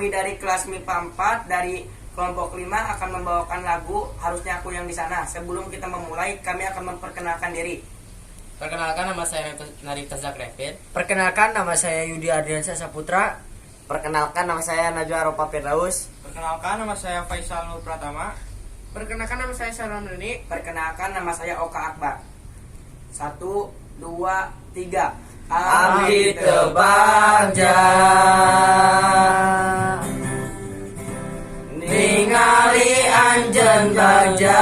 kami dari kelas MIPA 4 dari kelompok 5 akan membawakan lagu Harusnya Aku Yang di Sana. Sebelum kita memulai, kami akan memperkenalkan diri. Perkenalkan, nama saya Narita Zakrevin. Perkenalkan, nama saya Yudi Ardiansyah Saputra. Perkenalkan, nama saya Najwa Aropa Firdaus. Perkenalkan, nama saya Faisal Nur Pratama. Perkenalkan, nama saya Sharon Nuni. Perkenalkan, nama saya Oka Akbar. 1, 2, 3. Abdi teu bagja ningali anjeun bagja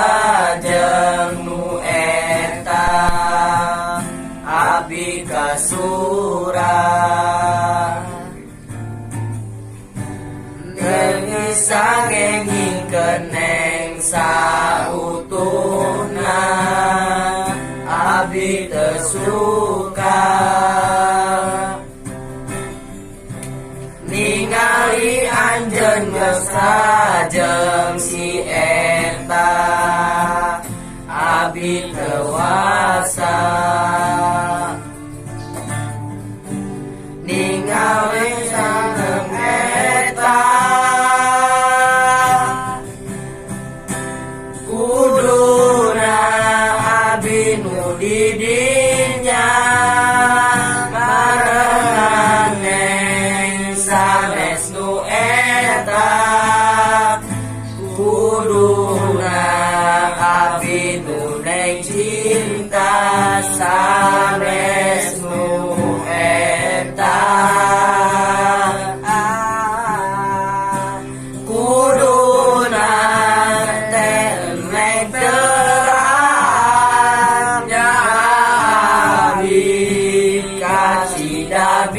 jeung nu eta abdi kasurang ngisang-ngingkeun neng sautuhna abdi teu suka ningali anjeun mesra jeung si eta abdi teu wasa ningali saneung eta kuduna abdi nu di dinya barengan neng sanes nu eta kuduna abdi nu neng cinta sanes nu eta kuduna teh neng terangnya abdi kacidabina